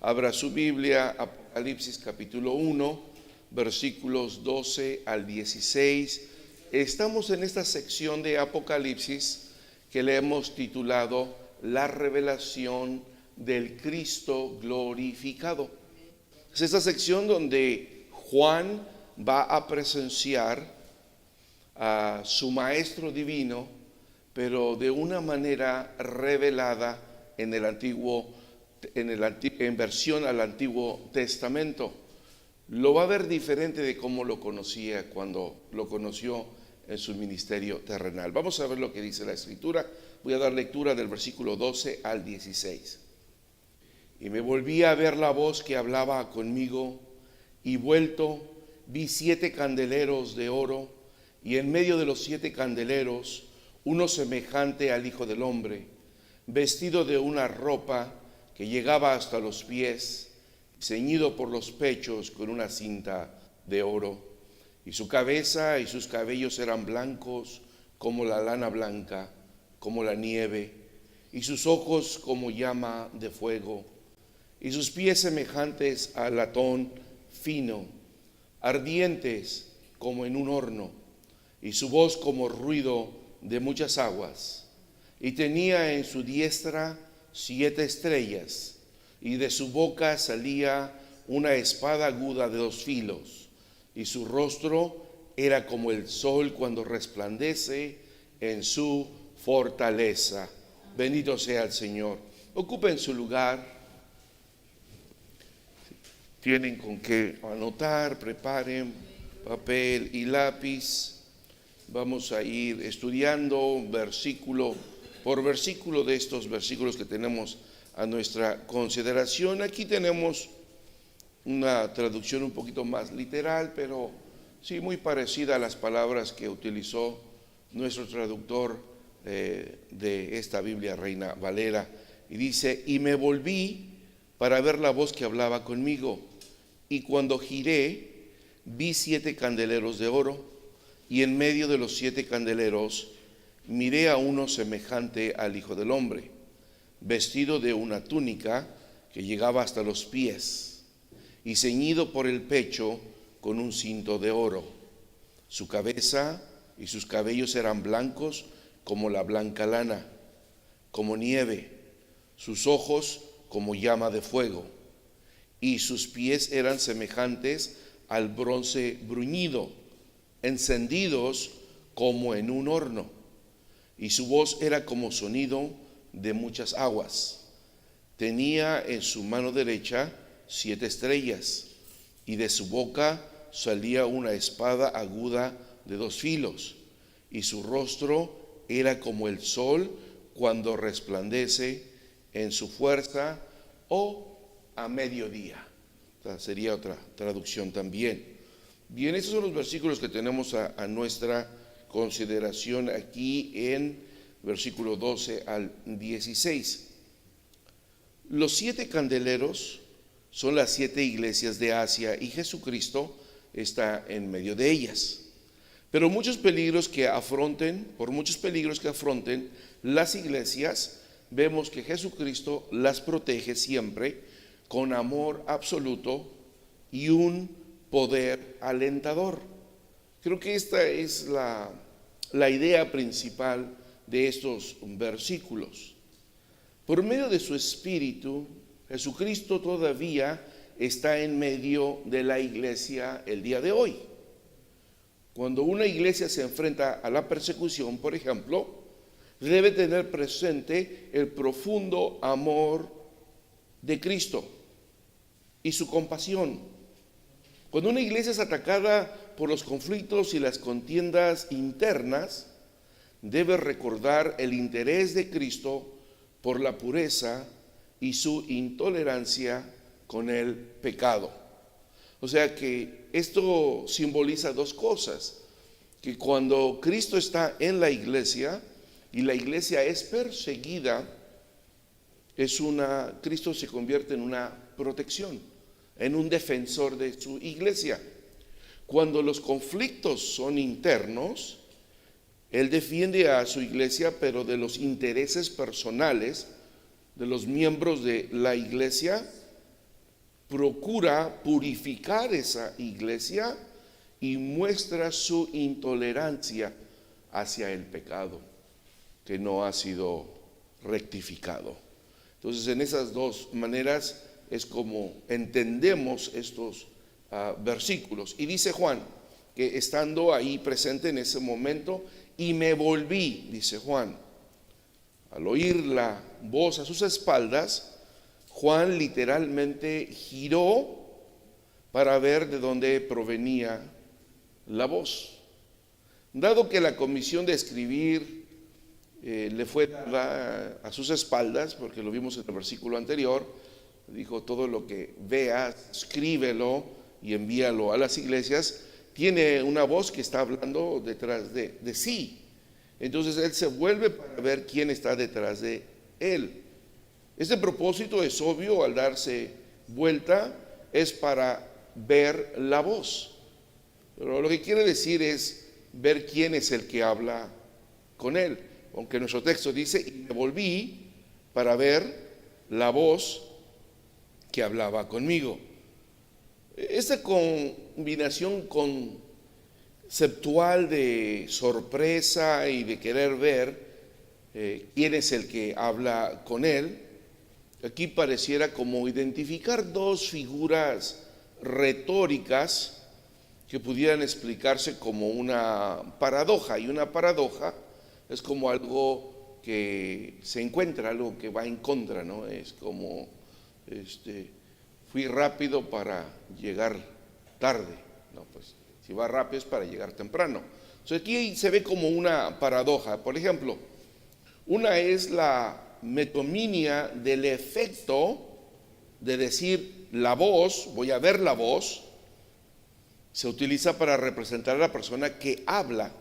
Abra su Biblia, Apocalipsis capítulo 1, versículos 12 al 16. Estamos en esta sección de Apocalipsis que le hemos titulado La revelación del Cristo glorificado. Es esta sección donde Juan va a presenciar a su maestro divino, pero de una manera revelada en versión al Antiguo Testamento. Lo va a ver diferente de cómo lo conocía cuando lo conoció en su ministerio terrenal. Vamos a ver lo que dice la Escritura. Voy a dar lectura del versículo 12 al 16. Y me volví a ver la voz que hablaba conmigo, y vuelto vi 7 candeleros de oro, y en medio de los 7 candeleros uno semejante al Hijo del Hombre, vestido de una ropa que llegaba hasta los pies, ceñido por los pechos con una cinta de oro, y su cabeza y sus cabellos eran blancos como la lana blanca, como la nieve, y sus ojos como llama de fuego, y sus pies semejantes a latón fino, ardientes como en un horno, y su voz como ruido de muchas aguas. Y tenía en su diestra 7 estrellas, y de su boca salía una espada aguda de 2 filos, y su rostro era como el sol cuando resplandece en su fortaleza. Bendito sea el Señor. Ocupen su lugar. Tienen con qué anotar, preparen papel y lápiz. Vamos a ir estudiando versículo por versículo de estos versículos que tenemos a nuestra consideración. Aquí tenemos una traducción un poquito más literal, pero sí muy parecida a las palabras que utilizó nuestro traductor de esta Biblia Reina Valera. Y dice: y me volví para ver la voz que hablaba conmigo, y cuando giré vi 7 candeleros de oro, y en medio de los 7 candeleros miré a uno semejante al Hijo del Hombre, vestido de una túnica que llegaba hasta los pies, y ceñido por el pecho con un cinto de oro. Su cabeza y sus cabellos eran blancos como la blanca lana, como nieve, sus ojos como llama de fuego, y sus pies eran semejantes al bronce bruñido, encendidos como en un horno, y su voz era como sonido de muchas aguas. Tenía en su mano derecha 7 estrellas, y de su boca salía una espada aguda de 2 filos, y su rostro era como el sol cuando resplandece en su fuerza, o a mediodía. Sería otra traducción también. Bien, estos son los versículos que tenemos a nuestra consideración aquí en versículo 12 al 16. Los 7 candeleros son las 7 iglesias de Asia, y Jesucristo está en medio de ellas. Pero por muchos peligros que afronten las iglesias, vemos que Jesucristo las protege siempre con amor absoluto y un poder alentador. Creo que esta es la idea principal de estos versículos. Por medio de su Espíritu, Jesucristo todavía está en medio de la iglesia el día de hoy. Cuando una iglesia se enfrenta a la persecución, por ejemplo, debe tener presente el profundo amor de Cristo y su compasión. Cuando una iglesia es atacada por los conflictos y las contiendas internas, debe recordar el interés de Cristo por la pureza y su intolerancia con el pecado. O sea que esto simboliza 2 cosas: que cuando Cristo está en la iglesia y la iglesia es perseguida, Cristo se convierte en una protección, en un defensor de su iglesia. Cuando los conflictos son internos, Él defiende a su iglesia, pero de los intereses personales de los miembros de la iglesia, procura purificar esa iglesia y muestra su intolerancia hacia el pecado que no ha sido rectificado. Entonces, en esas dos maneras es como entendemos estos versículos. Y dice Juan que estando ahí presente en ese momento, y me volví, dice Juan, al oír la voz a sus espaldas, Juan literalmente giró para ver de dónde provenía la voz. Dado que la comisión de escribir le fue dada a sus espaldas, porque lo vimos en el versículo anterior, dijo: todo lo que veas, escríbelo y envíalo a las iglesias. Tiene una voz que está hablando detrás de sí. Entonces él se vuelve para ver quién está detrás de él. Este propósito es obvio. Al darse vuelta es para ver la voz, pero lo que quiere decir es ver quién es el que habla con él. Aunque nuestro texto dice: y me volví para ver la voz que hablaba conmigo. Esta combinación conceptual de sorpresa y de querer ver quién es el que habla con él, aquí pareciera como identificar dos figuras retóricas que pudieran explicarse como una paradoja. Y una paradoja es como algo que se encuentra, algo que va en contra, ¿no? Es como fui rápido para llegar tarde. No, pues si va rápido es para llegar temprano. Entonces aquí se ve como una paradoja. Por ejemplo, una es la metonímia del efecto de decir la voz, voy a ver la voz, se utiliza para representar a la persona que habla.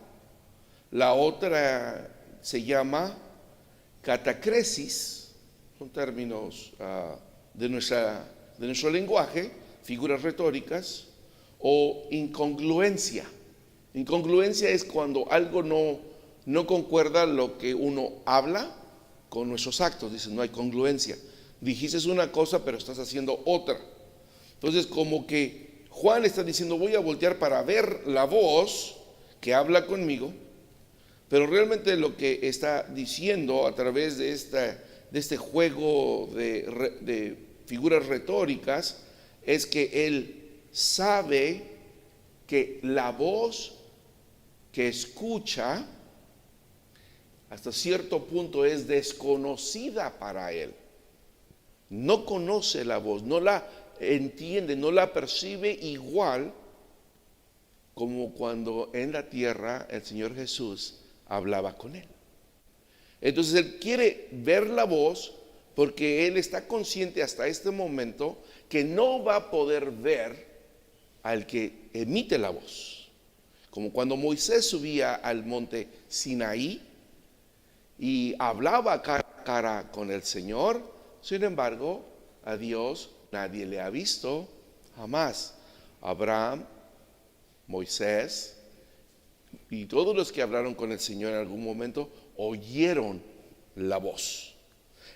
La otra se llama catacresis, son términos de nuestro lenguaje, figuras retóricas, o incongruencia. Incongruencia es cuando algo no concuerda lo que uno habla con nuestros actos. Dicen: no hay congruencia, dijiste una cosa pero estás haciendo otra. Entonces, como que Juan está diciendo: voy a voltear para ver la voz que habla conmigo, pero realmente lo que está diciendo a través de este juego de figuras retóricas es que él sabe que la voz que escucha hasta cierto punto es desconocida para él. No conoce la voz, no la entiende, no la percibe igual como cuando en la tierra el Señor Jesús hablaba con él. Entonces él quiere ver la voz porque él está consciente hasta este momento que no va a poder ver al que emite la voz. Como cuando Moisés subía al monte Sinaí y hablaba cara a cara con el Señor, sin embargo, a Dios nadie le ha visto jamás. Abraham, Moisés y todos los que hablaron con el Señor en algún momento oyeron la voz.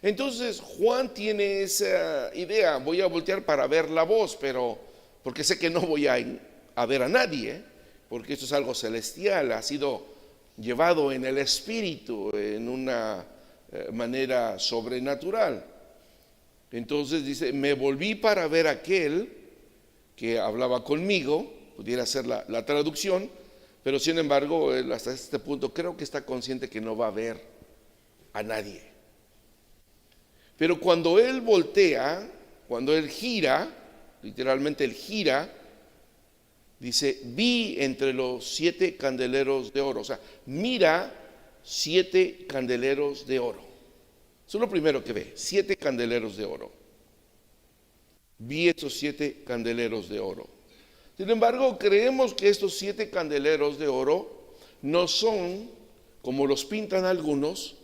Entonces Juan tiene esa idea: voy a voltear para ver la voz, pero porque sé que no voy a ver a nadie, porque esto es algo celestial, ha sido llevado en el espíritu, en una manera sobrenatural. Entonces dice: me volví para ver a aquel que hablaba conmigo, pudiera ser la traducción, pero sin embargo él hasta este punto creo que está consciente que no va a ver a nadie. Pero cuando él voltea, cuando él gira, literalmente él gira, dice: vi entre los 7 candeleros de oro. O sea, mira 7 candeleros de oro. Eso es lo primero que ve: 7 candeleros de oro. Vi estos 7 candeleros de oro. Sin embargo, creemos que estos 7 candeleros de oro no son, como los pintan algunos,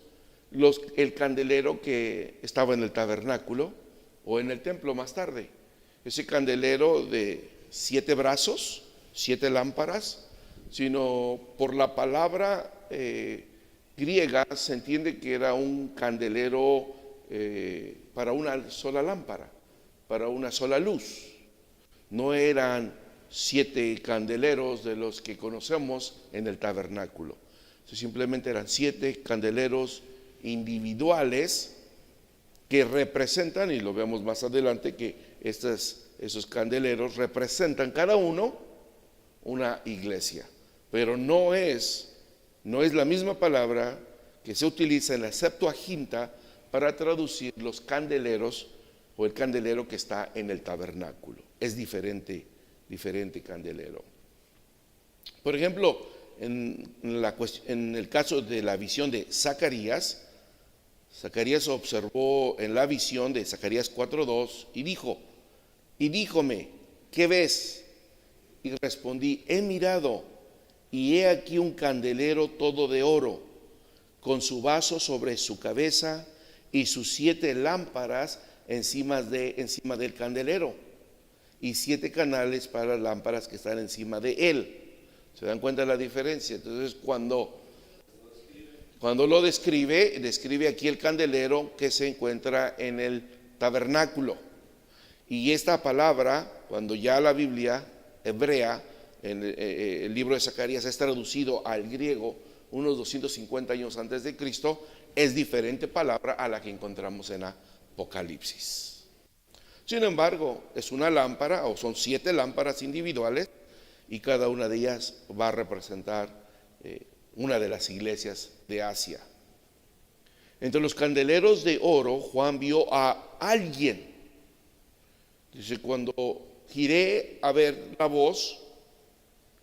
el candelero que estaba en el tabernáculo o en el templo más tarde. Ese candelero de 7 brazos, 7 lámparas, sino por la palabra griega se entiende que era un candelero para una sola lámpara. para una sola luz. No eran 7 candeleros de los que conocemos en el tabernáculo. Simplemente eran 7 candeleros individuales que representan, y lo vemos más adelante, que esos candeleros representan cada uno una iglesia. Pero no es la misma palabra que se utiliza en la Septuaginta para traducir los candeleros o el candelero que está en el tabernáculo. Es diferente candelero. Por ejemplo, en el caso de la visión de Zacarías observó en la visión de Zacarías 4:2 y díjome, ¿qué ves? Y respondí, he mirado y he aquí un candelero todo de oro, con su vaso sobre su cabeza y sus 7 lámparas encima del candelero, y 7 canales para las lámparas que están encima de él. ¿Se dan cuenta de la diferencia? Entonces, cuando lo describe aquí el candelero que se encuentra en el tabernáculo. Y esta palabra, cuando ya la Biblia hebrea, en el libro de Zacarías, es traducido al griego unos 250 años antes de Cristo, es diferente palabra a la que encontramos en Apocalipsis. Sin embargo, es una lámpara, o son 7 lámparas individuales, y cada una de ellas va a representar una de las iglesias de Asia. Entre los candeleros de oro, Juan vio a alguien. Dice, cuando giré a ver la voz,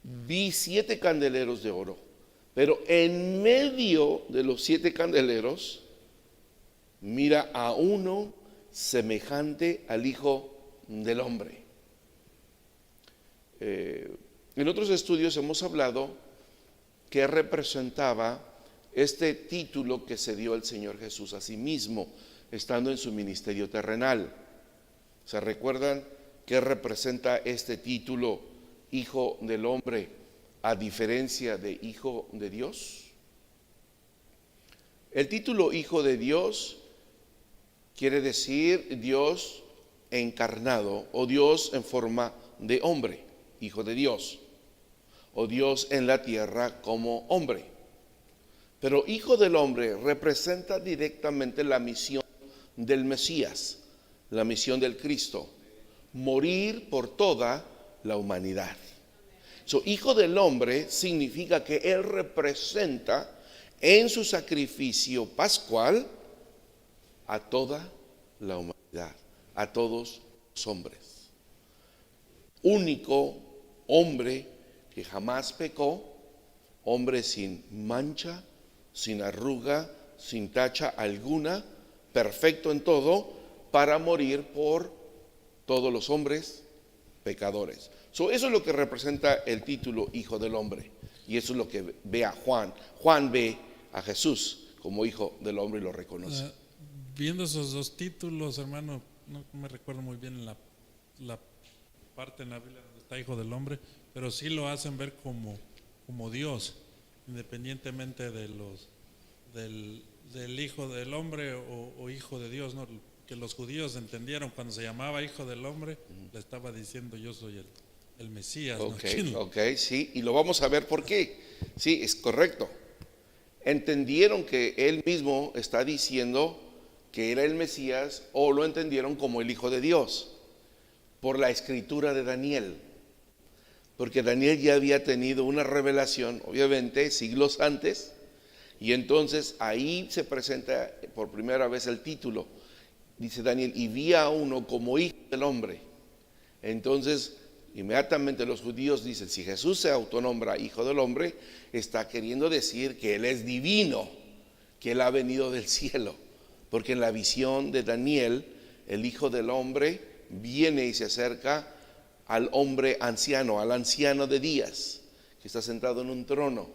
vi 7 candeleros de oro, pero en medio de los 7 candeleros, mira a uno semejante al Hijo del Hombre. En otros estudios hemos hablado que representaba este título que se dio el Señor Jesús a sí mismo, estando en su ministerio terrenal. ¿Se recuerdan qué representa este título, Hijo del Hombre, a diferencia de Hijo de Dios? El título Hijo de Dios quiere decir Dios encarnado, o Dios en forma de hombre, Hijo de Dios, o Dios en la tierra como hombre. Pero Hijo del Hombre representa directamente la misión del Mesías, la misión del Cristo, morir por toda la humanidad. Hijo del Hombre significa que Él representa en su sacrificio pascual a toda la humanidad, a todos los hombres. Único hombre que jamás pecó, hombre sin mancha, sin arruga, sin tacha alguna, perfecto en todo, para morir por todos los hombres pecadores. Eso es lo que representa el título Hijo del Hombre, y eso es lo que ve a Juan. Juan ve a Jesús como Hijo del Hombre y lo reconoce. Viendo esos 2 títulos, hermano, no me recuerdo muy bien la parte en la Biblia donde está Hijo del Hombre, pero sí lo hacen ver como Dios, independientemente del Hijo del Hombre o Hijo de Dios, ¿no? Que los judíos entendieron cuando se llamaba Hijo del Hombre, le estaba diciendo yo soy el Mesías. Ok, sí, y lo vamos a ver por qué. Sí, es correcto. Entendieron que él mismo está diciendo que era el Mesías, o lo entendieron como el Hijo de Dios, por la escritura de Daniel. Porque Daniel ya había tenido una revelación, obviamente, siglos antes, y entonces ahí se presenta por primera vez el título. Dice Daniel, y vi a uno como Hijo del Hombre. Entonces, inmediatamente los judíos dicen, si Jesús se autonombra Hijo del Hombre, está queriendo decir que Él es divino, que Él ha venido del cielo. Porque en la visión de Daniel, el Hijo del Hombre viene y se acerca al hombre anciano, al anciano de días, que está sentado en un trono.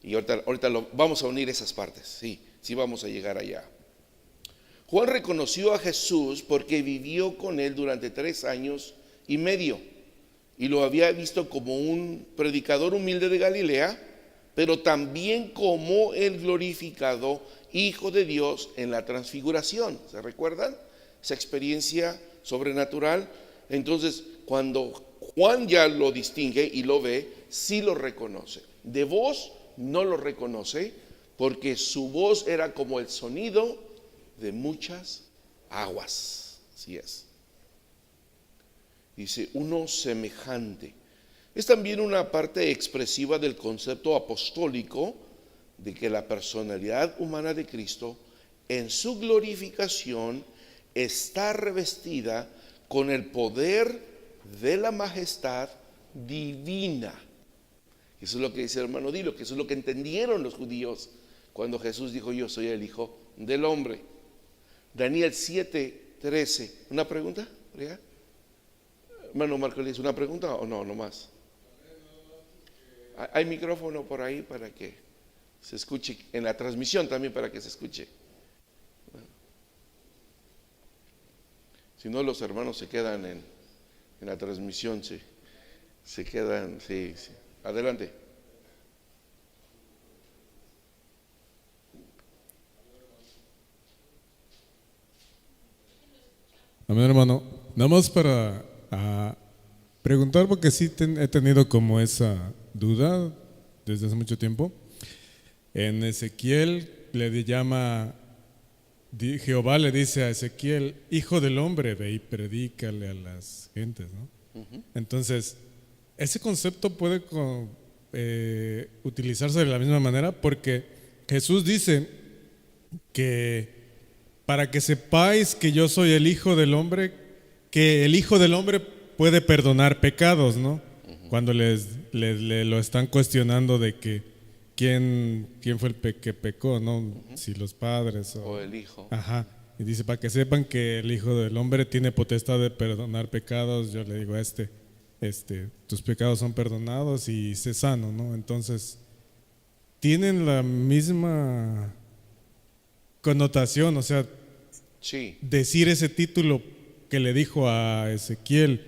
Y ahorita vamos a unir esas partes, sí vamos a llegar allá. Juan reconoció a Jesús porque vivió con él durante 3 años y medio, y lo había visto como un predicador humilde de Galilea, pero también como el glorificado Hijo de Dios en la transfiguración. ¿Se recuerdan? Esa experiencia sobrenatural. Entonces, cuando Juan ya lo distingue y lo ve, sí lo reconoce. De voz no lo reconoce, porque su voz era como el sonido de muchas aguas. Así es. Dice, uno semejante. Es también una parte expresiva del concepto apostólico de que la personalidad humana de Cristo en su glorificación está revestida con el poder de la majestad divina. Eso es lo que dice el hermano Dilo, que eso es lo que entendieron los judíos cuando Jesús dijo, yo soy el Hijo del Hombre. Daniel 7:13. ¿Una pregunta? Hermano Marcolís, ¿una pregunta o no? No más. Hay micrófono por ahí para que se escuche, en la transmisión también para que se escuche. Si no, los hermanos se quedan en la transmisión, se quedan, sí. Adelante. Amén, hermano. Nada más para preguntar, porque sí he tenido como esa duda desde hace mucho tiempo. En Ezequiel Jehová le dice a Ezequiel, hijo del hombre, ve y predícale a las gentes, ¿no? Entonces, ese concepto puede utilizarse de la misma manera, porque Jesús dice que para que sepáis que yo soy el Hijo del Hombre, que el Hijo del Hombre puede perdonar pecados, ¿no? Cuando le lo están cuestionando de que quién fue el que pecó, ¿no? Si los padres o el Hijo. Ajá. Y dice, para que sepan que el Hijo del Hombre tiene potestad de perdonar pecados, yo le digo a tus pecados son perdonados y sé sano, ¿no? Entonces, tienen la misma connotación, o sea, sí, decir ese título que le dijo a Ezequiel,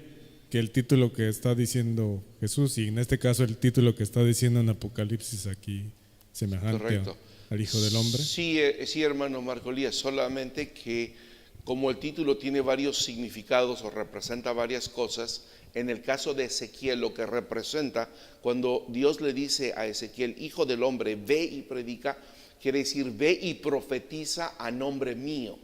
que el título que está diciendo Jesús, y en este caso el título que está diciendo en Apocalipsis aquí, semejante al Hijo del Hombre. Sí, hermano Marcolías, solamente que como el título tiene varios significados o representa varias cosas, en el caso de Ezequiel lo que representa, cuando Dios le dice a Ezequiel, Hijo del Hombre, ve y predica, quiere decir ve y profetiza a nombre mío.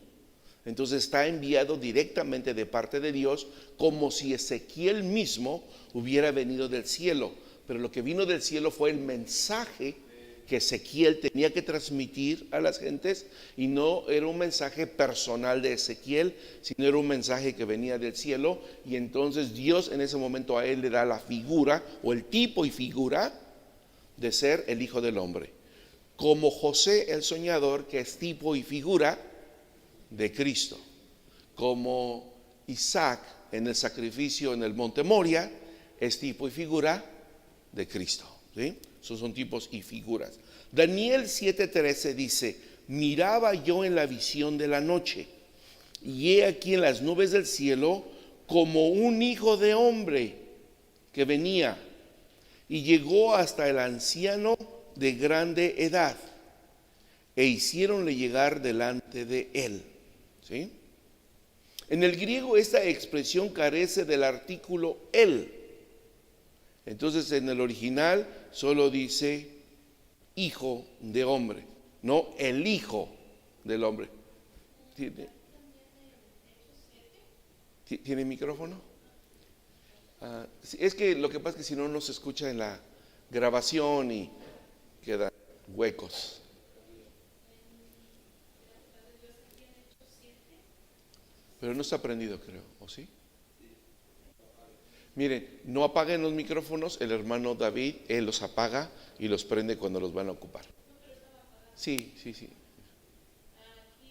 Entonces está enviado directamente de parte de Dios, como si Ezequiel mismo hubiera venido del cielo. Pero lo que vino del cielo fue el mensaje que Ezequiel tenía que transmitir a las gentes, y no era un mensaje personal de Ezequiel, sino era un mensaje que venía del cielo. Y entonces Dios en ese momento a él le da la figura o el tipo y figura de ser el Hijo del Hombre, como José el soñador, que es tipo y figura de Cristo, como Isaac en el sacrificio en el monte Moria es tipo y figura de Cristo, ¿sí? Esos son tipos y figuras. Daniel 7:13 dice, miraba yo en la visión de la noche, y he aquí en las nubes del cielo como un hijo de hombre que venía, y llegó hasta el anciano de grande edad, e hiciéronle llegar delante de él. ¿Sí? En el griego esta expresión carece del artículo el. Entonces en el original solo dice hijo de hombre, no el hijo del hombre. ¿Tiene micrófono? Es que lo que pasa es que si no, no se escucha en la grabación y quedan huecos. Pero no está prendido, creo, ¿o sí? Miren, no apaguen los micrófonos, el hermano David, él los apaga y los prende cuando los van a ocupar. Sí. Aquí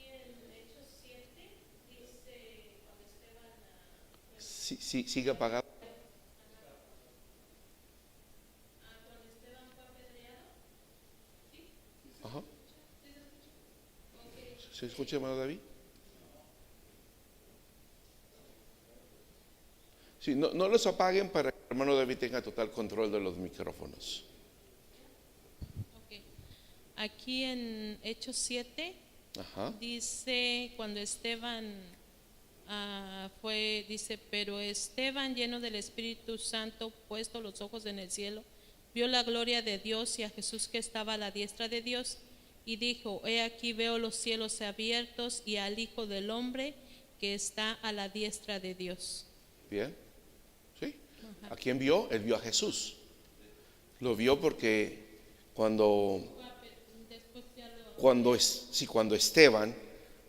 en Hechos 7 dice cuando Esteban... Sí, sigue apagado. Cuando Esteban fue apedreado, ¿sí? Ajá. ¿Se escucha, hermano David? Sí, no los apaguen para que el hermano David tenga total control de los micrófonos. Okay. Aquí en Hechos 7 Ajá. dice cuando Esteban dice, pero Esteban, lleno del Espíritu Santo, puesto los ojos en el cielo, vio la gloria de Dios y a Jesús que estaba a la diestra de Dios, y dijo, he aquí veo los cielos abiertos y al Hijo del Hombre que está a la diestra de Dios. Bien, ¿sí? ¿A quién vio? Él vio a Jesús. Lo vio porque cuando Esteban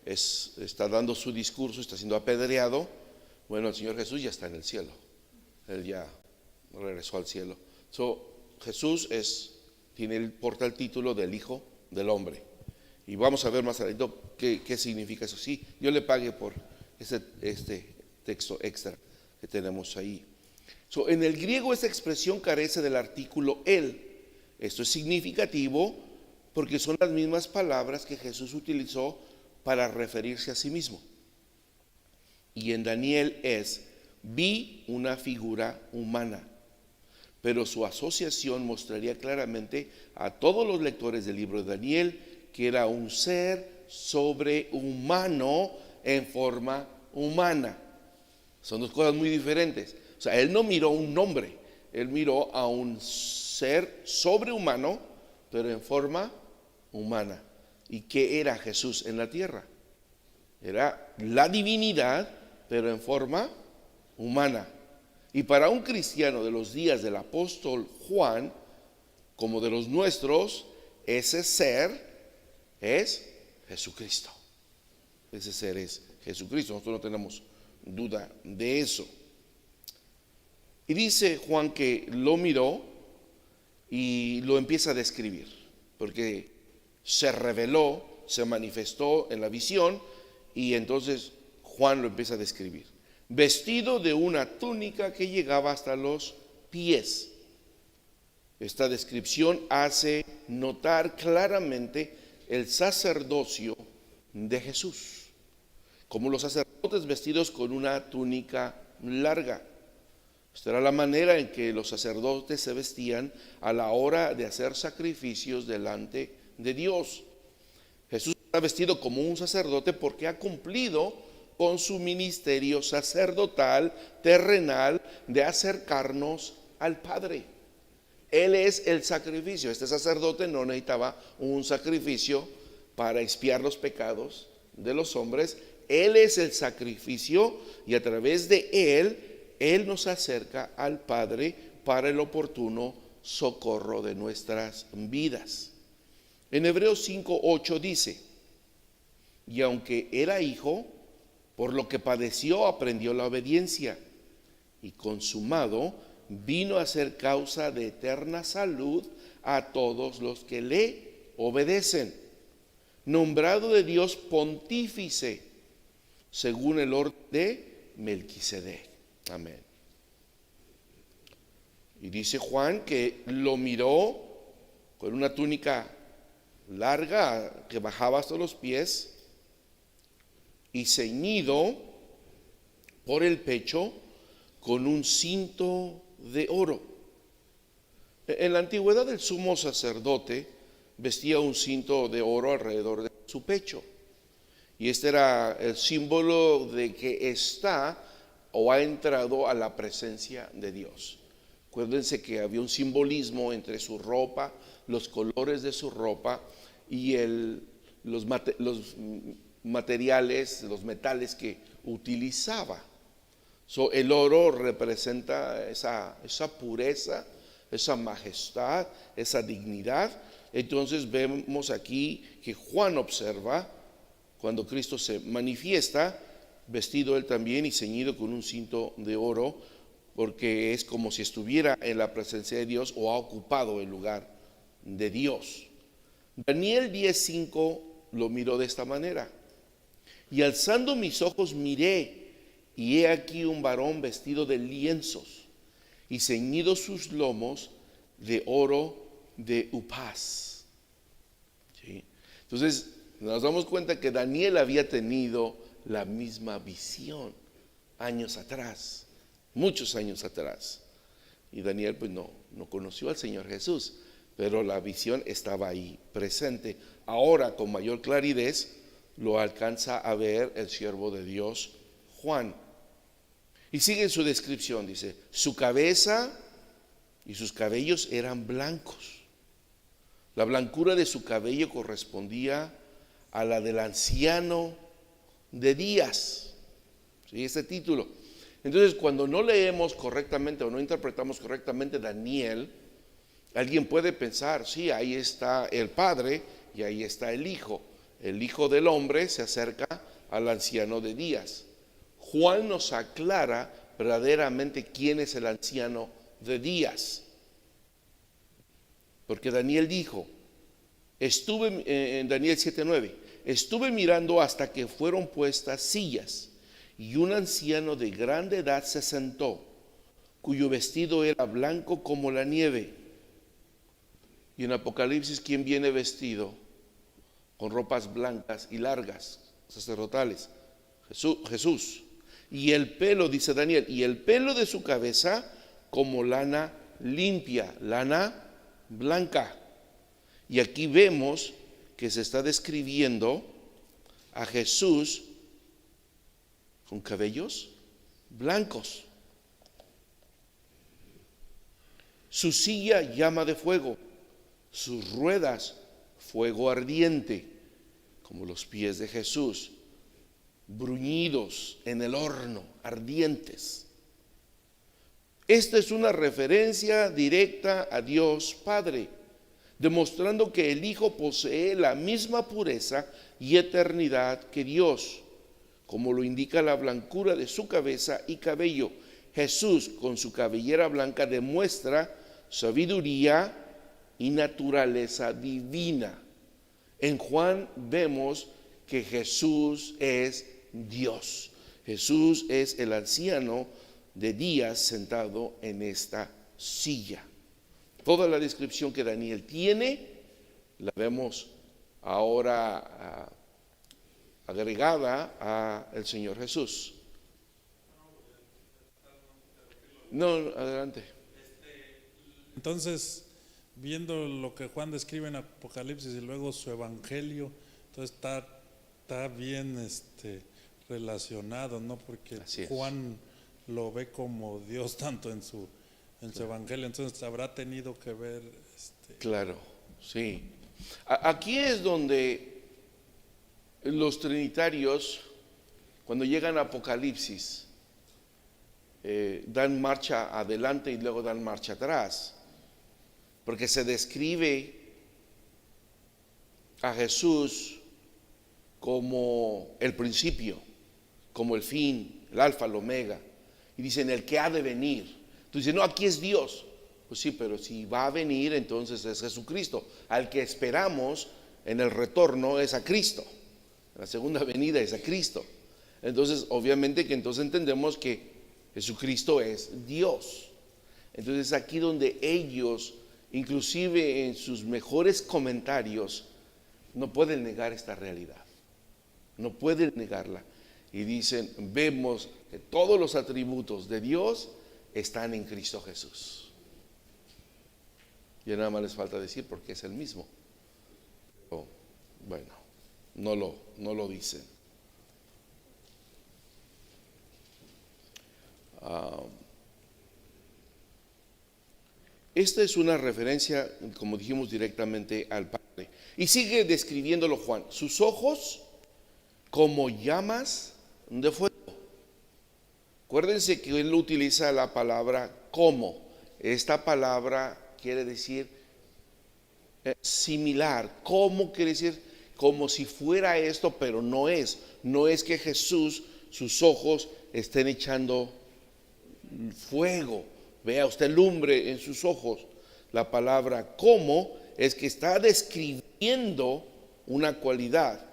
está dando su discurso, está siendo apedreado, bueno, el Señor Jesús ya está en el cielo. Él ya regresó al cielo. Jesús porta el título del Hijo del Hombre. Y vamos a ver más adelante qué significa eso. Sí, Dios le pague por este texto extra que tenemos ahí. En el griego esta expresión carece del artículo él. Esto es significativo porque son las mismas palabras que Jesús utilizó para referirse a sí mismo. Y en Daniel vi una figura humana, pero su asociación mostraría claramente a todos los lectores del libro de Daniel que era un ser sobrehumano en forma humana. Son dos cosas muy diferentes. O sea, él no miró un nombre, él miró a un ser sobrehumano, pero en forma humana. ¿Y qué era Jesús en la tierra? Era la divinidad, pero en forma humana. Y para un cristiano de los días del apóstol Juan, como de los nuestros, ese ser es Jesucristo. Ese ser es Jesucristo. Nosotros no tenemos duda de eso. Y dice Juan que lo miró y lo empieza a describir, porque se reveló, se manifestó en la visión, y entonces Juan lo empieza a describir. Vestido de una túnica que llegaba hasta los pies. Esta descripción hace notar claramente el sacerdocio de Jesús, como los sacerdotes vestidos con una túnica larga. Esta era la manera en que los sacerdotes se vestían a la hora de hacer sacrificios delante de Dios. Jesús está vestido como un sacerdote porque ha cumplido con su ministerio sacerdotal, terrenal, de acercarnos al Padre. Él es el sacrificio. Este sacerdote no necesitaba un sacrificio para expiar los pecados de los hombres. Él es el sacrificio y a través de Él nos acerca al Padre para el oportuno socorro de nuestras vidas. En Hebreos 5:8 dice, y aunque era hijo, por lo que padeció aprendió la obediencia, y consumado vino a ser causa de eterna salud a todos los que le obedecen, nombrado de Dios pontífice según el orden de Melquisedec. Amén. Y dice Juan que lo miró con una túnica larga que bajaba hasta los pies y ceñido por el pecho con un cinto de oro. En la antigüedad el sumo sacerdote vestía un cinto de oro alrededor de su pecho, y este era el símbolo de que está o ha entrado a la presencia de Dios. Acuérdense que había un simbolismo entre su ropa, los colores de su ropa y los materiales, los metales que utilizaba. El oro representa esa pureza, esa majestad, esa dignidad. Entonces vemos aquí que Juan observa cuando Cristo se manifiesta, vestido él también y ceñido con un cinto de oro, porque es como si estuviera en la presencia de Dios o ha ocupado el lugar de Dios. Daniel 10:5 lo miró de esta manera: y alzando mis ojos miré, y he aquí un varón vestido de lienzos y ceñidos sus lomos de oro de Upaz. ¿Sí? Entonces nos damos cuenta que Daniel había tenido la misma visión años atrás, muchos años atrás. Y Daniel pues no conoció al Señor Jesús, pero la visión estaba ahí presente. Ahora con mayor claridad lo alcanza a ver el siervo de Dios Juan. Y sigue su descripción, dice, su cabeza y sus cabellos eran blancos. La blancura de su cabello correspondía a la del anciano de días. ¿Sí? Este título. Entonces, cuando no leemos correctamente o no interpretamos correctamente Daniel, alguien puede pensar, sí, ahí está el Padre y ahí está el Hijo. El Hijo del Hombre se acerca al anciano de días. Juan nos aclara verdaderamente quién es el anciano de días. Porque Daniel dijo, en Daniel 7:9, estuve mirando hasta que fueron puestas sillas, y un anciano de grande edad se sentó, cuyo vestido era blanco como la nieve. Y en Apocalipsis, ¿quién viene vestido con ropas blancas y largas, sacerdotales? Jesús. Y el pelo, dice Daniel, y el pelo de su cabeza como lana limpia, lana blanca. Y aquí vemos que se está describiendo a Jesús con cabellos blancos. Su silla llama de fuego, sus ruedas fuego ardiente, como los pies de Jesús, bruñidos en el horno, ardientes. Esta es una referencia directa a Dios Padre, demostrando que el Hijo posee la misma pureza y eternidad que Dios, como lo indica la blancura de su cabeza y cabello. Jesús, con su cabellera blanca, demuestra sabiduría y naturaleza divina. En Juan vemos que Jesús es Dios. Jesús es el anciano de días sentado en esta silla. Toda la descripción que Daniel tiene la vemos ahora agregada a el Señor Jesús. No, adelante. Entonces, viendo lo que Juan describe en Apocalipsis y luego su evangelio, entonces está bien relacionado, ¿no? Porque Juan lo ve como Dios tanto en su evangelio, entonces habrá tenido que ver. Claro, sí. Aquí es donde los trinitarios, cuando llegan a Apocalipsis, dan marcha adelante y luego dan marcha atrás, porque se describe a Jesús como el principio, como el fin, el alfa, el omega, y dicen el que ha de venir. Entonces dicen, no, aquí es Dios. Pues sí, pero si va a venir, entonces es Jesucristo. Al que esperamos en el retorno es a Cristo. La segunda venida es a Cristo. Entonces, obviamente que entonces entendemos que Jesucristo es Dios. Entonces aquí donde ellos, inclusive en sus mejores comentarios, no pueden negar esta realidad. No pueden negarla. Y dicen, vemos que todos los atributos de Dios están en Cristo Jesús. Ya nada más les falta decir porque es el mismo. Pero, bueno, no lo dicen. Esta es una referencia, como dijimos, directamente al Padre. Y sigue describiéndolo Juan. Sus ojos como llamas de fuego. Acuérdense que él utiliza la palabra como. Esta palabra quiere decir similar. Como quiere decir como si fuera esto, pero no es. No es que Jesús, sus ojos estén echando fuego. Vea usted lumbre en sus ojos. La palabra como es que está describiendo una cualidad.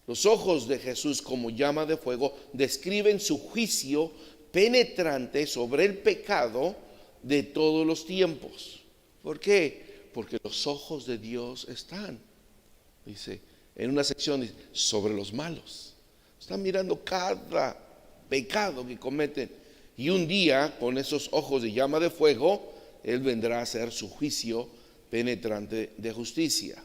Los ojos de Jesús como llama de fuego describen su juicio penetrante sobre el pecado de todos los tiempos. ¿Por qué? Porque los ojos de Dios están, dice, en una sección dice, sobre los malos. Están mirando cada pecado que cometen. Y un día, con esos ojos de llama de fuego, Él vendrá a hacer su juicio penetrante de justicia.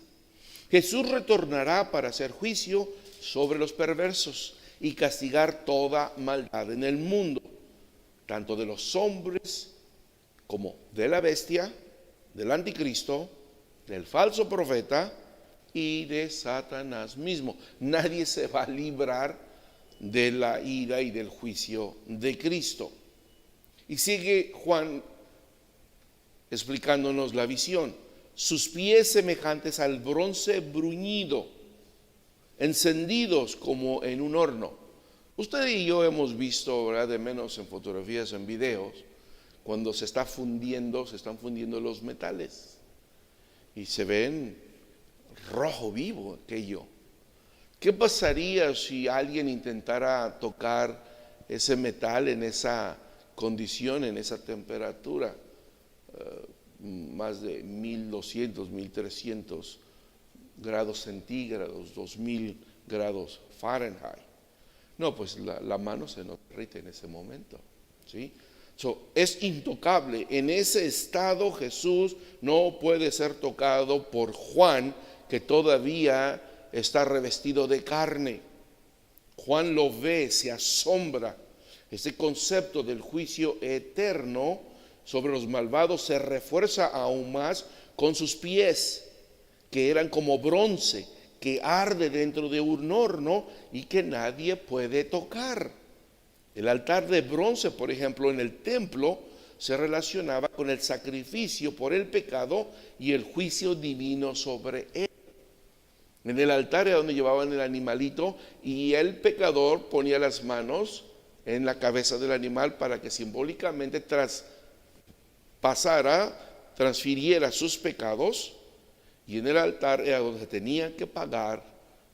Jesús retornará para hacer juicio sobre los perversos y castigar toda maldad en el mundo, tanto de los hombres como de la bestia, del anticristo, del falso profeta y de Satanás mismo. Nadie se va a librar de la ira y del juicio de Cristo. Y sigue Juan explicándonos la visión. Sus pies semejantes al bronce bruñido, encendidos como en un horno. Usted y yo hemos visto, ¿verdad?, de menos en fotografías, en videos, cuando se están fundiendo los metales y se ven rojo vivo aquello. ¿Qué pasaría si alguien intentara tocar ese metal en esa condición, en esa temperatura? Más de 1200, 1300 grados centígrados, 2000 grados Fahrenheit. No, pues la mano se nos derrite en ese momento, ¿sí? Es intocable. En ese estado Jesús no puede ser tocado por Juan, que todavía está revestido de carne. Juan lo ve, se asombra. Este concepto del juicio eterno sobre los malvados se refuerza aún más con sus pies, que eran como bronce, que arde dentro de un horno y que nadie puede tocar. El altar de bronce, por ejemplo, en el templo, se relacionaba con el sacrificio por el pecado y el juicio divino sobre él. En el altar era donde llevaban el animalito y el pecador ponía las manos en la cabeza del animal para que simbólicamente transfiriera sus pecados, y en el altar era donde se tenía que pagar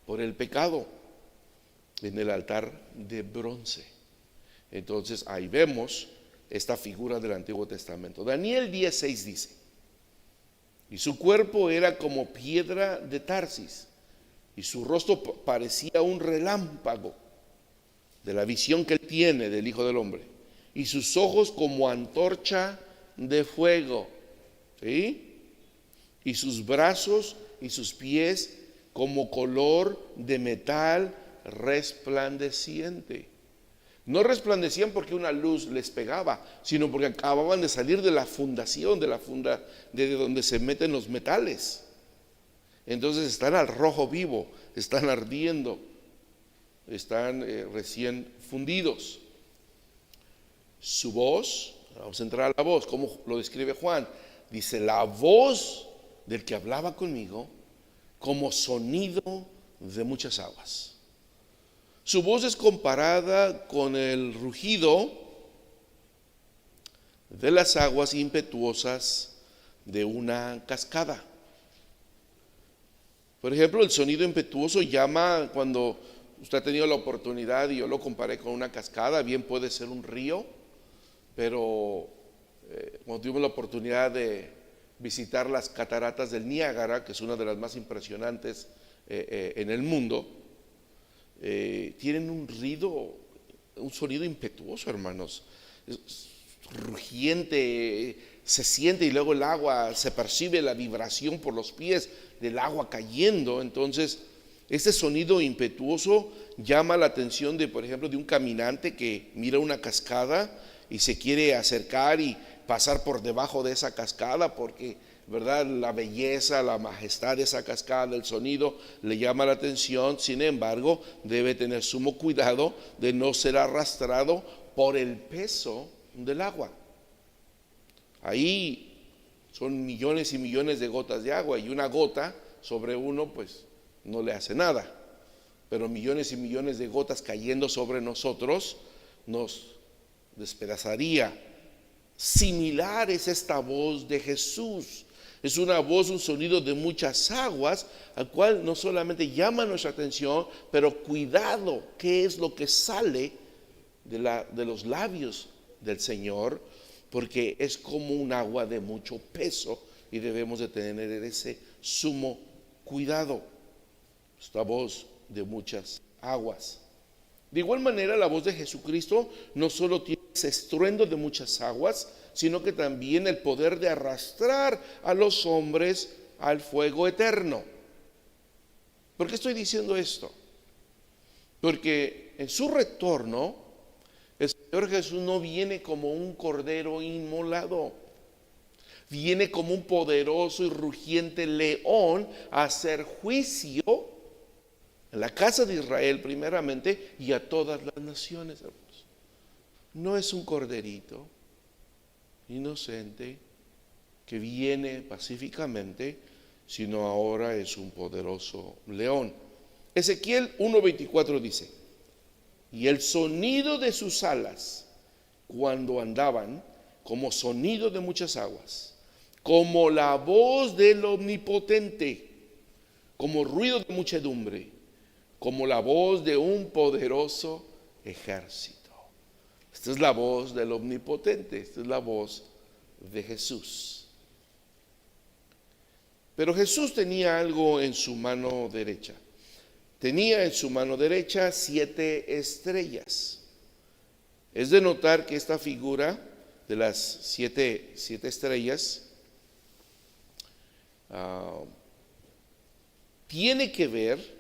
por el pecado, en el altar de bronce. Entonces ahí vemos esta figura del Antiguo Testamento. Daniel 10:6 dice: y su cuerpo era como piedra de Tarsis, y su rostro parecía un relámpago de la visión que él tiene del Hijo del Hombre, y sus ojos como antorcha de fuego, ¿sí? Y sus brazos y sus pies como color de metal resplandeciente. No resplandecían porque una luz les pegaba, sino porque acababan de salir de la fundación, de donde se meten los metales. Entonces están al rojo vivo, están ardiendo, están recién fundidos. Su voz, vamos a entrar a la voz, ¿cómo lo describe Juan? Dice: la voz del que hablaba conmigo como sonido de muchas aguas. Su voz es comparada con el rugido de las aguas impetuosas de una cascada. Por ejemplo, el sonido impetuoso llama, cuando usted ha tenido la oportunidad, y yo lo comparé con una cascada, bien puede ser un río, pero cuando tuvimos la oportunidad de visitar las cataratas del Niágara, que es una de las más impresionantes en el mundo, tienen un sonido impetuoso, hermanos, rugiente, se siente, y luego el agua, se percibe la vibración por los pies del agua cayendo. Entonces este sonido impetuoso llama la atención de, por ejemplo, de un caminante que mira una cascada y se quiere acercar y pasar por debajo de esa cascada, porque, ¿verdad?, la belleza, la majestad de esa cascada, el sonido le llama la atención. Sin embargo, debe tener sumo cuidado de no ser arrastrado por el peso del agua. Ahí son millones y millones de gotas de agua, y una gota sobre uno pues no le hace nada, pero millones y millones de gotas cayendo sobre nosotros nos despedazaría. Similar es esta voz de Jesús. Es una voz, un sonido de muchas aguas, al cual no solamente llama nuestra atención, pero cuidado, ¿qué es lo que sale de los labios del Señor? Porque es como un agua de mucho peso y debemos de tener ese sumo cuidado. Esta voz de muchas aguas. De igual manera, la voz de Jesucristo no solo tiene ese estruendo de muchas aguas, sino que también el poder de arrastrar a los hombres al fuego eterno. ¿Por qué estoy diciendo esto? Porque en su retorno, el Señor Jesús no viene como un cordero inmolado, viene como un poderoso y rugiente león a hacer juicio en la casa de Israel primeramente y a todas las naciones, hermanos. No es un corderito inocente que viene pacíficamente, sino ahora es un poderoso león. Ezequiel 1:24 dice: y el sonido de sus alas cuando andaban, como sonido de muchas aguas, como la voz del Omnipotente, como ruido de muchedumbre, como la voz de un poderoso ejército. Esta es la voz del Omnipotente, esta es la voz de Jesús. Pero Jesús tenía algo en su mano derecha. Tenía en su mano derecha 7 estrellas. Es de notar que esta figura de las siete estrellas tiene que ver,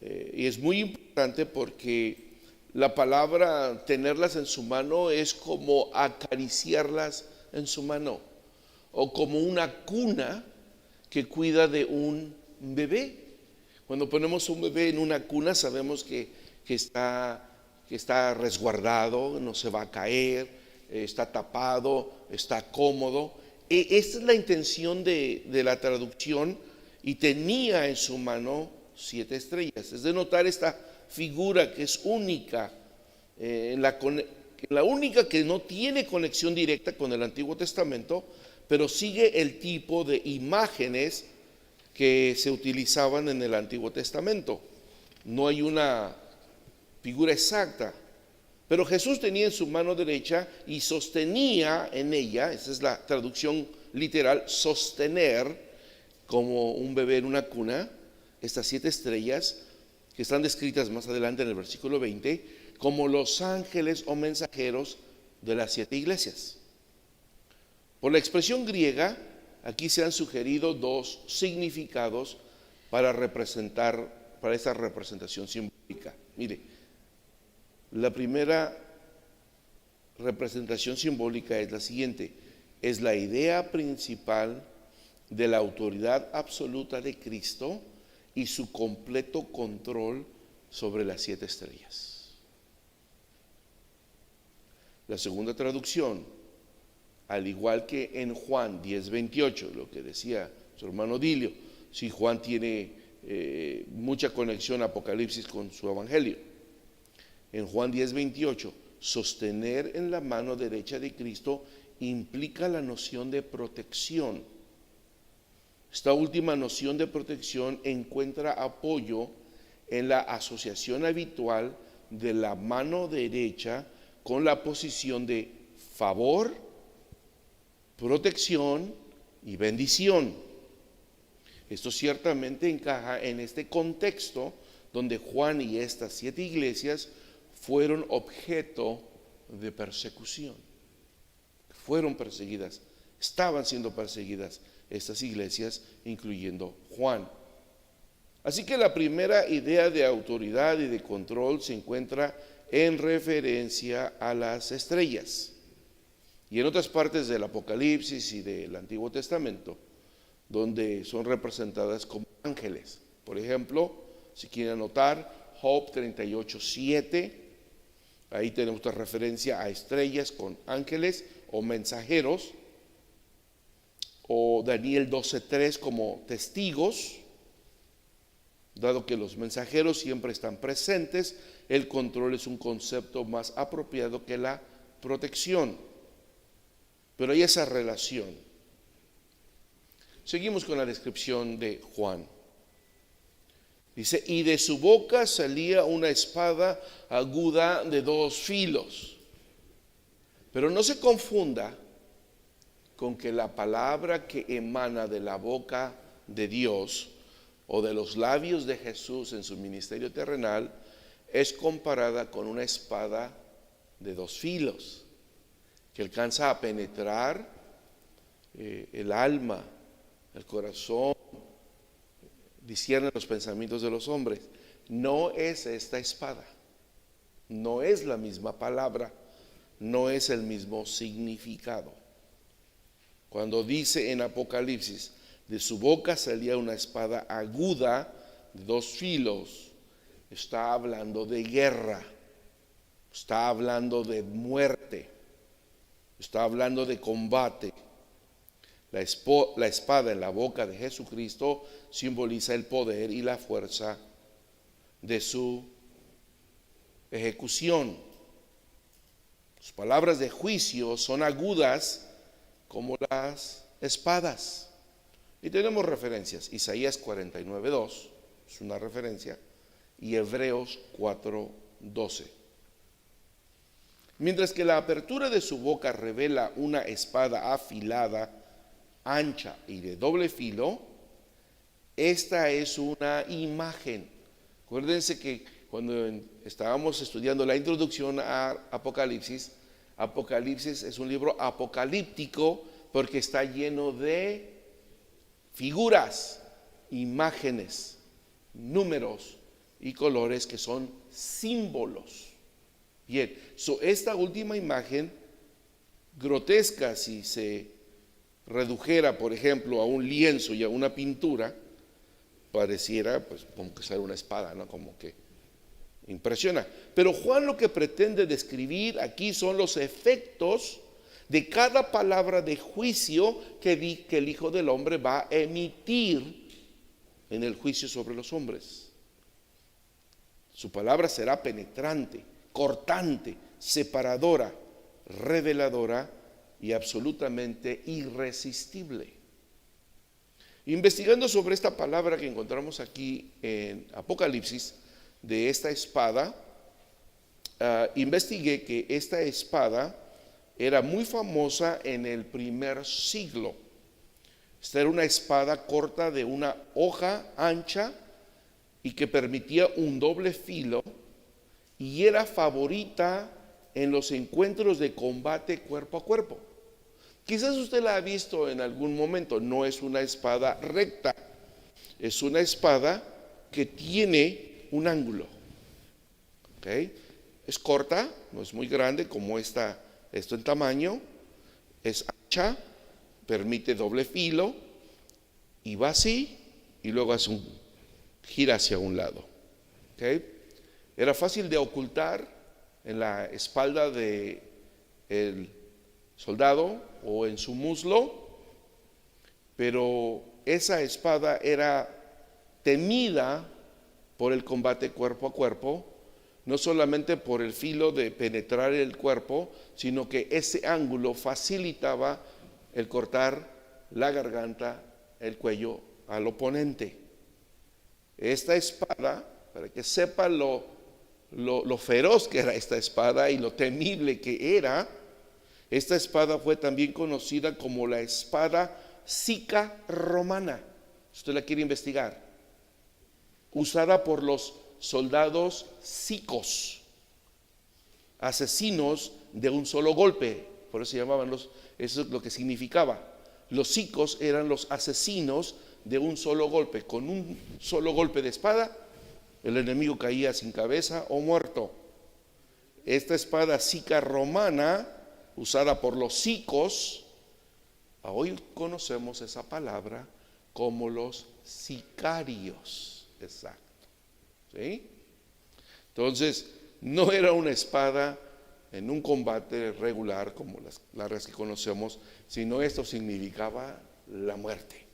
y es muy importante porque la palabra tenerlas en su mano es como acariciarlas en su mano, o como una cuna que cuida de un bebé. Cuando ponemos un bebé en una cuna sabemos que está resguardado, no se va a caer, está tapado, está cómodo. Esta es la intención de la traducción, y tenía en su mano 7 estrellas. Es de notar esta figura que es única, la única que no tiene conexión directa con el Antiguo Testamento, pero sigue el tipo de imágenes que se utilizaban en el Antiguo Testamento. No hay una figura exacta, pero Jesús tenía en su mano derecha y sostenía en ella, esa es la traducción literal, sostener, como un bebé en una cuna, estas 7 estrellas que están descritas más adelante en el versículo 20, como los ángeles o mensajeros de las 7 iglesias. Por la expresión griega, aquí se han sugerido 2 significados para esta representación simbólica. Mire, la primera representación simbólica es la siguiente: es la idea principal de la autoridad absoluta de Cristo y su completo control sobre las 7 estrellas. La segunda traducción, al igual que en Juan 10:28, lo que decía su hermano Dilio, si Juan tiene mucha conexión Apocalipsis con su evangelio. En Juan 10:28, sostener en la mano derecha de Cristo implica la noción de protección. Esta última noción de protección encuentra apoyo en la asociación habitual de la mano derecha con la posición de favor, protección y bendición. Esto ciertamente encaja en este contexto donde Juan y estas 7 iglesias fueron objeto de persecución. Fueron perseguidas, estaban siendo perseguidas estas iglesias, incluyendo Juan. Así que la primera idea de autoridad y de control se encuentra en referencia a las estrellas. Y en otras partes del Apocalipsis y del Antiguo Testamento, donde son representadas como ángeles. Por ejemplo, si quieren anotar, Job 38:7, ahí tenemos otra referencia a estrellas con ángeles o mensajeros, o Daniel 12:3 como testigos. Dado que los mensajeros siempre están presentes, el control es un concepto más apropiado que la protección. Pero hay esa relación. Seguimos con la descripción de Juan. Dice: y de su boca salía una espada aguda de 2 filos. Pero no se confunda con que la palabra que emana de la boca de Dios o de los labios de Jesús en su ministerio terrenal es comparada con una espada de 2 filos que alcanza a penetrar el alma, el corazón, discierne los pensamientos de los hombres. No es esta espada. No es la misma palabra, no es el mismo significado. Cuando dice en Apocalipsis, de su boca salía una espada aguda de 2 filos, está hablando de guerra, está hablando de muerte, está hablando de combate. La espada en la boca de Jesucristo simboliza el poder y la fuerza de su ejecución. Sus palabras de juicio son agudas como las espadas. Y tenemos referencias. Isaías 49:2 es una referencia, y Hebreos 4:12. Mientras que la apertura de su boca revela una espada afilada, ancha y de doble filo, esta es una imagen. Acuérdense que cuando estábamos estudiando la introducción a Apocalipsis, Apocalipsis es un libro apocalíptico porque está lleno de figuras, imágenes, números y colores que son símbolos. Bien, esta última imagen, grotesca si se redujera, por ejemplo, a un lienzo y a una pintura, pareciera pues como que sea una espada, ¿no? Como que impresiona. Pero Juan lo que pretende describir aquí son los efectos de cada palabra de juicio que el Hijo del Hombre va a emitir en el juicio sobre los hombres. Su palabra será penetrante, cortante, separadora, reveladora y absolutamente irresistible. Investigando sobre esta palabra que encontramos aquí en Apocalipsis, de esta espada, investigué que esta espada era muy famosa en el primer siglo. Esta era una espada corta de una hoja ancha y que permitía un doble filo, y era favorita en los encuentros de combate cuerpo a cuerpo. Quizás usted la ha visto en algún momento. No es una espada recta, es una espada que tiene un ángulo. ¿Okay? Es corta, no es muy grande como esto en tamaño, es ancha, permite doble filo y va así y luego gira hacia un lado. ¿Okay? Era fácil de ocultar en la espalda del soldado o en su muslo, pero esa espada era temida por el combate cuerpo a cuerpo, no solamente por el filo de penetrar el cuerpo, sino que ese ángulo facilitaba el cortar la garganta, el cuello al oponente. Esta espada, para que sepa lo feroz que era esta espada y lo temible que era, esta espada fue también conocida como la espada sica romana. Usted la quiere investigar. Usada por los soldados sicos, asesinos de un solo golpe. Por eso se llamaban eso es lo que significaba. Los sicos eran los asesinos de un solo golpe. Con un solo golpe de espada, el enemigo caía sin cabeza o muerto. Esta espada sica romana, usada por los sicos, hoy conocemos esa palabra como los sicarios. Exacto. ¿Sí? Entonces, no era una espada en un combate regular como las que conocemos, sino esto significaba la muerte.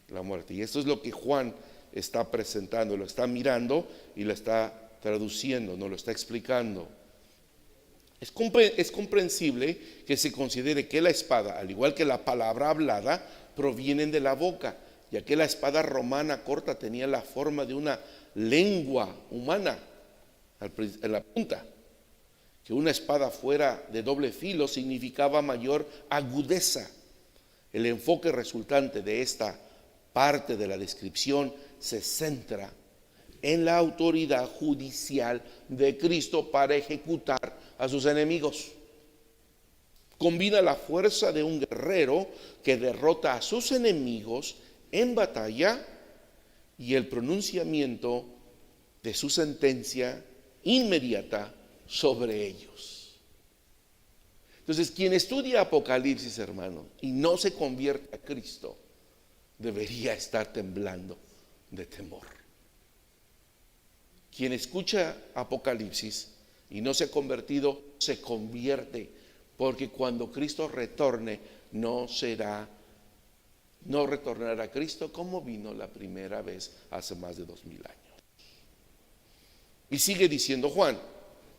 La muerte. Y esto es lo que Juan está presentando, lo está mirando y lo está traduciendo, nos lo está explicando. Es comprensible que se considere que la espada, al igual que la palabra hablada, provienen de la boca, ya que la espada romana corta tenía la forma de una lengua humana en la punta. Que una espada fuera de doble filo significaba mayor agudeza. El enfoque resultante de esta parte de la descripción se centra en la autoridad judicial de Cristo para ejecutar a sus enemigos. Combina la fuerza de un guerrero que derrota a sus enemigos en batalla y el pronunciamiento de su sentencia inmediata sobre ellos. Entonces, quien estudia Apocalipsis, hermano, y no se convierte a Cristo, debería estar temblando de temor. Quien escucha Apocalipsis y no se ha convertido, se convierte, porque cuando Cristo retorne, no retornará a Cristo como vino la primera vez hace más de 2000 años. Y sigue diciendo Juan,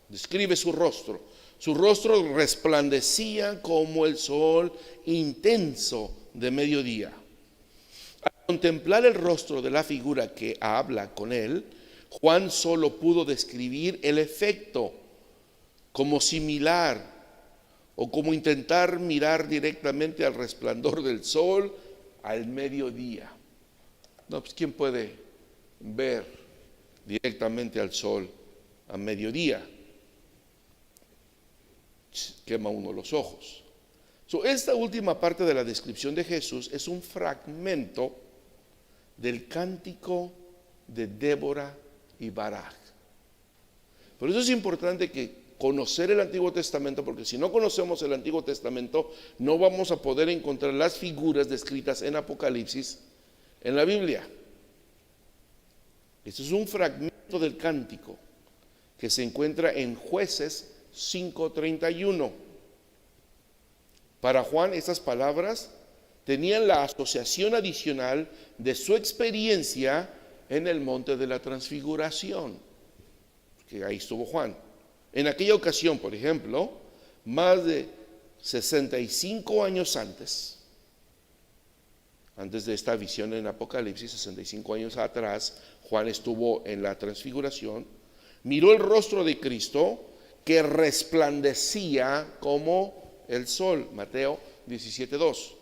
describe su rostro. Su rostro resplandecía como el sol intenso de mediodía. Al contemplar el rostro de la figura que habla con él, Juan solo pudo describir el efecto como similar o como intentar mirar directamente al resplandor del sol al mediodía. No, pues ¿quién puede ver directamente al sol a mediodía? Quema uno los ojos. Esta última parte de la descripción de Jesús es un fragmento del cántico de Débora y Barak. Por eso es importante que conocer el Antiguo Testamento, porque si no conocemos el Antiguo Testamento, no vamos a poder encontrar las figuras descritas en Apocalipsis en la Biblia. Este es un fragmento del cántico que se encuentra en Jueces 5:31. Para Juan, estas palabras tenían la asociación adicional de su experiencia en el monte de la transfiguración, que ahí estuvo Juan. En aquella ocasión, por ejemplo, más de 65 años antes de esta visión en Apocalipsis, 65 años atrás, Juan estuvo en la transfiguración, miró el rostro de Cristo que resplandecía como el sol, Mateo 17:2.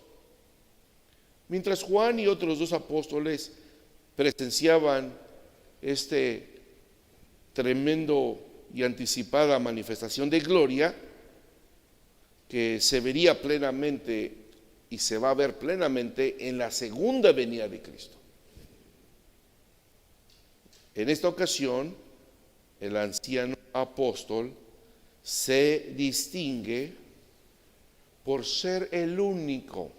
Mientras Juan y otros 2 apóstoles presenciaban este tremendo y anticipada manifestación de gloria que se vería plenamente y se va a ver plenamente en la segunda venida de Cristo. En esta ocasión, el anciano apóstol se distingue por ser el único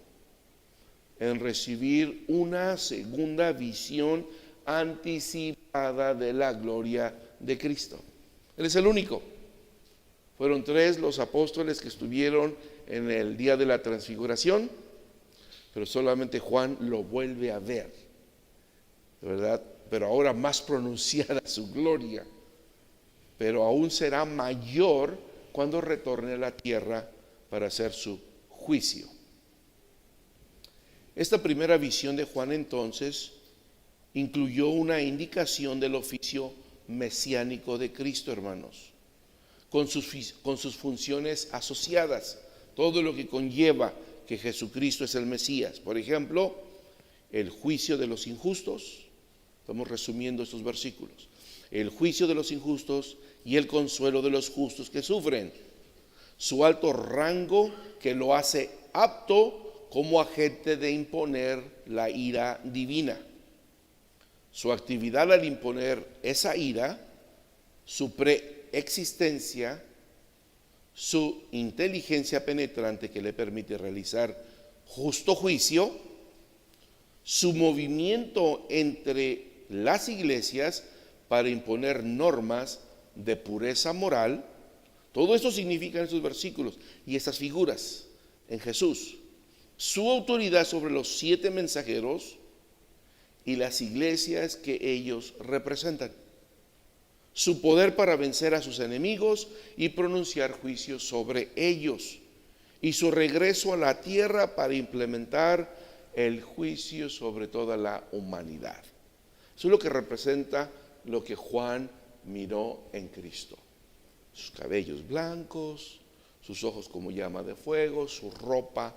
en recibir una segunda visión anticipada de la gloria de Cristo. Él es el único. Fueron 3 los apóstoles que estuvieron en el día de la transfiguración, pero solamente Juan lo vuelve a ver, ¿verdad? Pero ahora más pronunciada su gloria, pero aún será mayor cuando retorne a la tierra para hacer su juicio. Esta primera visión de Juan entonces incluyó una indicación del oficio mesiánico de Cristo, hermanos, con sus funciones asociadas, todo lo que conlleva que Jesucristo es el Mesías. Por ejemplo, el juicio de los injustos, estamos resumiendo estos versículos, el juicio de los injustos y el consuelo de los justos que sufren, su alto rango que lo hace apto como agente de imponer la ira divina. Su actividad al imponer esa ira, su preexistencia, su inteligencia penetrante que le permite realizar justo juicio, su movimiento entre las iglesias para imponer normas de pureza moral. Todo esto significa en estos versículos y estas figuras en Jesús. Su autoridad sobre los 7 mensajeros y las iglesias que ellos representan. Su poder para vencer a sus enemigos y pronunciar juicios sobre ellos. Y su regreso a la tierra para implementar el juicio sobre toda la humanidad. Eso es lo que representa lo que Juan miró en Cristo. Sus cabellos blancos, sus ojos como llama de fuego, su ropa,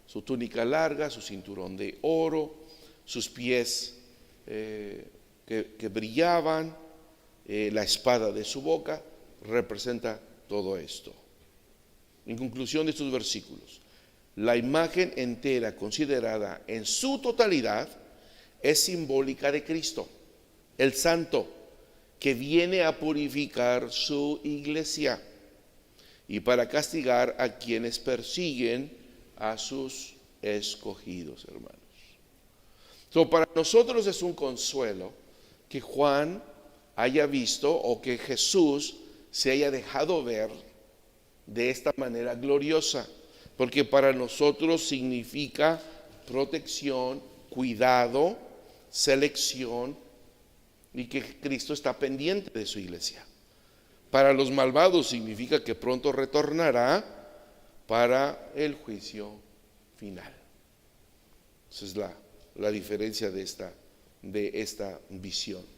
su túnica larga, su cinturón de oro, sus pies que brillaban, la espada de su boca, representa todo esto. En conclusión de estos versículos, la imagen entera considerada en su totalidad es simbólica de Cristo, el Santo, que viene a purificar su iglesia y para castigar a quienes persiguen a sus escogidos, hermanos. Para nosotros es un consuelo que Juan haya visto o que Jesús se haya dejado ver de esta manera gloriosa, porque para nosotros significa protección, cuidado, selección, y que Cristo está pendiente de su iglesia. Para los malvados significa que pronto retornará para el juicio final. Esa es la diferencia de esta visión.